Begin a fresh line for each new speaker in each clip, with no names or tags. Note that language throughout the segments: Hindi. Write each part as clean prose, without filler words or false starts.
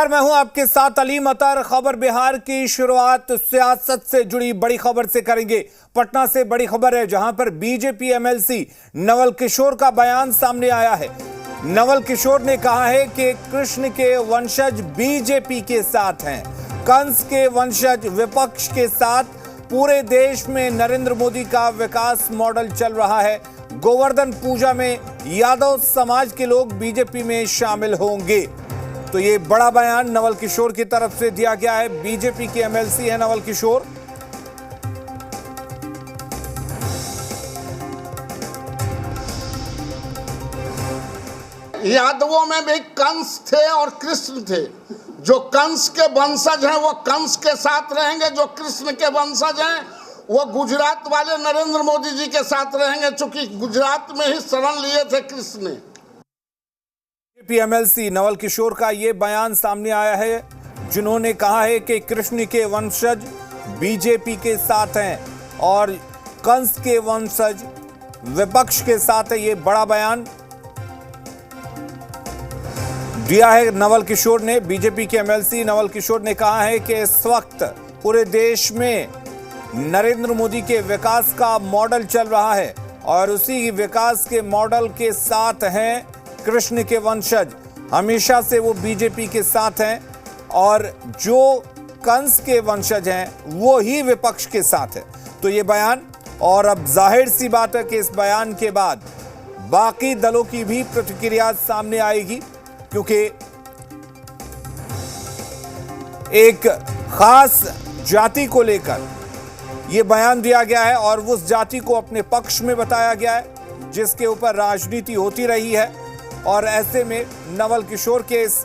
नमस्कार, मैं हूं आपके साथ अलीम अतर। खबर बिहार की शुरुआत सियासत से जुड़ी बड़ी खबर से करेंगे। पटना से बड़ी खबर है, जहां पर बीजेपी एमएलसी नवल किशोर का बयान सामने आया है। नवल किशोर ने कहा है कि कृष्ण के वंशज बीजेपी के साथ हैं, कंस के वंशज विपक्ष के साथ। पूरे देश में नरेंद्र मोदी का विकास मॉडल चल रहा है। गोवर्धन पूजा में यादव समाज के लोग बीजेपी में शामिल होंगे। तो ये बड़ा बयान नवल किशोर की तरफ से दिया गया है। बीजेपी के एमएलसी है नवल किशोर।
यादवों में भी कंस थे और कृष्ण थे। जो कंस के वंशज हैं वो कंस के साथ रहेंगे, जो कृष्ण के वंशज हैं वो गुजरात वाले नरेंद्र मोदी जी के साथ रहेंगे, चूंकि गुजरात में ही शरण लिए थे कृष्ण ने।
बीजेपी एमएलसी नवल किशोर का ये बयान सामने आया है, जिन्होंने कहा है कि कृष्ण के वंशज बीजेपी के साथ हैं और कंस के वंशज विपक्ष के साथ है। ये बड़ा बयान दिया है नवल किशोर ने। बीजेपी के एमएलसी नवल किशोर ने कहा है कि इस वक्त पूरे देश में नरेंद्र मोदी के विकास का मॉडल चल रहा है और उसी विकास के मॉडल के साथ हैं कृष्ण के वंशज। हमेशा से वो बीजेपी के साथ हैं और जो कंस के वंशज हैं वो ही विपक्ष के साथ है। तो ये बयान, और अब जाहिर सी बात है कि इस बयान के बाद बाकी दलों की भी प्रतिक्रिया सामने आएगी, क्योंकि एक खास जाति को लेकर यह बयान दिया गया है और उस जाति को अपने पक्ष में बताया गया है, जिसके ऊपर राजनीति होती रही है। और ऐसे में नवल किशोर के इस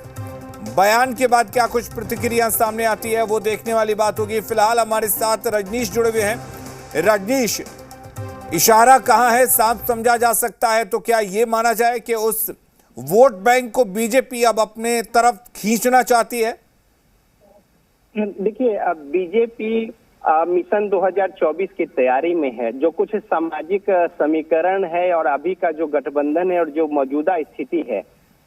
बयान के बाद क्या कुछ प्रतिक्रिया सामने आती है वो देखने वाली बात होगी। फिलहाल हमारे साथ रजनीश जुड़े हुए हैं। रजनीश, इशारा कहां है साफ समझा जा सकता है? तो क्या ये माना जाए कि उस वोट बैंक को बीजेपी अब अपने तरफ खींचना चाहती है?
देखिए, अब बीजेपी मिशन 2024 की तैयारी में है। जो कुछ सामाजिक समीकरण है और अभी का जो गठबंधन है और जो मौजूदा स्थिति है,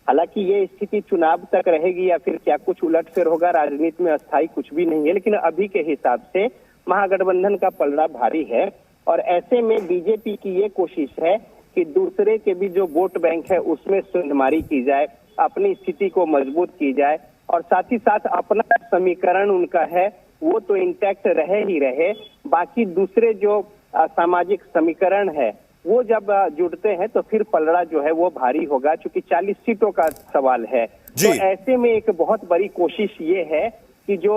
हालांकि ये स्थिति चुनाव तक रहेगी या फिर क्या कुछ उलटफेर होगा, राजनीति में अस्थायी कुछ भी नहीं है, लेकिन अभी के हिसाब से महागठबंधन का पलड़ा भारी है। और ऐसे में बीजेपी की ये कोशिश है कि दूसरे के भी जो वोट बैंक है उसमें सुनहमारी की जाए, अपनी स्थिति को मजबूत की जाए और साथ ही साथ अपना समीकरण उनका है वो तो इंटैक्ट रहे ही रहे। बाकी दूसरे जो सामाजिक समीकरण है वो जब जुड़ते हैं तो फिर पलड़ा जो है वो भारी होगा, क्योंकि 40 सीटों का सवाल है। तो ऐसे में एक बहुत बड़ी कोशिश ये है कि जो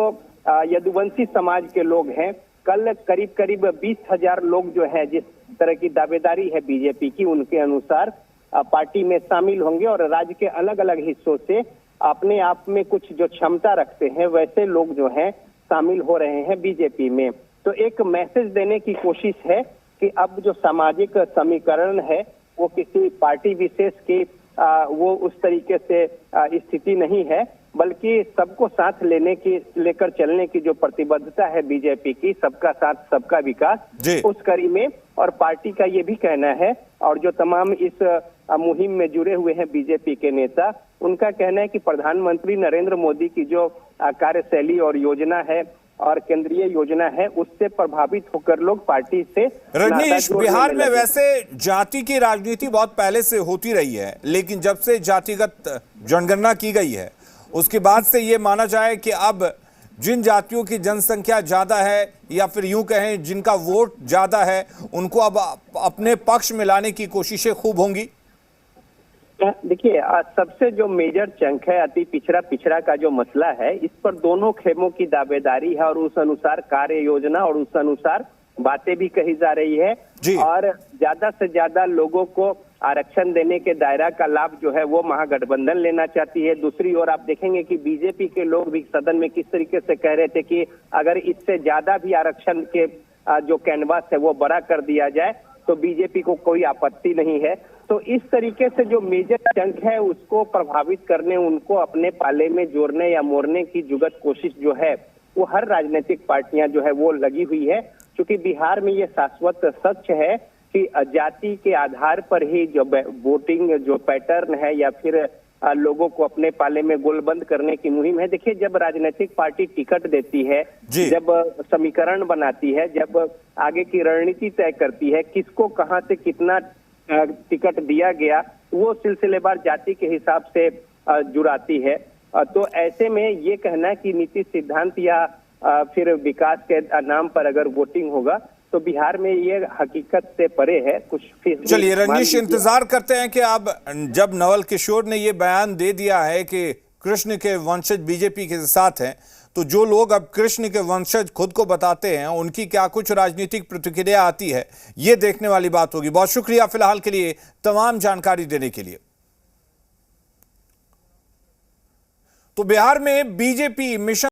यदुवंशी समाज के लोग हैं, कल करीब करीब 20,000 लोग जो है, जिस तरह की दावेदारी है बीजेपी की, उनके अनुसार पार्टी में शामिल होंगे और राज्य के अलग अलग हिस्सों से अपने आप में कुछ जो क्षमता रखते हैं वैसे लोग जो हैं शामिल हो रहे हैं बीजेपी में। तो एक मैसेज देने की कोशिश है कि अब जो सामाजिक समीकरण है वो किसी पार्टी विशेष की वो उस तरीके से स्थिति नहीं है, बल्कि सबको साथ लेकर चलने की जो प्रतिबद्धता है बीजेपी की, सबका साथ सबका विकास, उस कड़ी में। और पार्टी का ये भी कहना है और जो तमाम इस मुहिम में जुड़े हुए हैं बीजेपी के नेता, उनका कहना है कि प्रधानमंत्री नरेंद्र मोदी की जो कार्यशैली और योजना है और केंद्रीय योजना है उससे प्रभावित होकर लोग पार्टी से।
रजनीश, बिहार में वैसे जाति की राजनीति बहुत पहले से होती रही है, लेकिन जब से जातिगत जनगणना की गई है उसके बाद से ये माना जाए कि अब जिन जातियों की जनसंख्या ज्यादा है या फिर यूं कहें जिनका वोट ज्यादा है, उनको अब अपने पक्ष में लाने की कोशिशें खूब होंगी।
देखिए, सबसे जो मेजर चंक है अति पिछड़ा का जो मसला है, इस पर दोनों खेमों की दावेदारी है और उस अनुसार कार्य योजना और उस अनुसार बातें भी कही जा रही है। और ज्यादा से ज्यादा लोगों को आरक्षण देने के दायरा का लाभ जो है वो महागठबंधन लेना चाहती है। दूसरी ओर आप देखेंगे कि बीजेपी के लोग भी सदन में किस तरीके से कह रहे थे कि अगर इससे ज्यादा भी आरक्षण के जो कैनवास है वो बड़ा कर दिया जाए तो बीजेपी को कोई आपत्ति नहीं है। तो इस तरीके से जो मेजर चंक है उसको प्रभावित करने, उनको अपने पाले में जोड़ने या मोड़ने की जुगत कोशिश जो है वो हर राजनीतिक पार्टियां जो है वो लगी हुई है। क्योंकि बिहार में ये शाश्वत सच है कि जाति के आधार पर ही जो वोटिंग जो पैटर्न है या फिर लोगों को अपने पाले में गोलबंद करने की मुहिम है। देखिए, जब राजनीतिक पार्टी टिकट देती है,
जी।
जब समीकरण बनाती है, जब आगे की रणनीति तय करती है, किसको कहां से कितना टिकट दिया गया, वो सिलसिलेवार जाति के हिसाब से जुड़ाती है। तो ऐसे में ये कहना कि नीति सिद्धांत या फिर विकास के नाम पर अगर वोटिंग होगा तो बिहार में ये हकीकत से परे है। कुछ फीसदी
चलिए
मान
रजनीश,
लीजिए।
इंतजार करते हैं कि अब जब नवल किशोर ने ये बयान दे दिया है कि कृष्ण के वंशज बीजेपी के साथ हैं, तो जो लोग अब कृष्ण के वंशज खुद को बताते हैं उनकी क्या कुछ राजनीतिक प्रतिक्रिया आती है, ये देखने वाली बात होगी। बहुत शुक्रिया फिलहाल के लिए तमाम जानकारी देने के लिए। तो बिहार में बीजेपी मिशन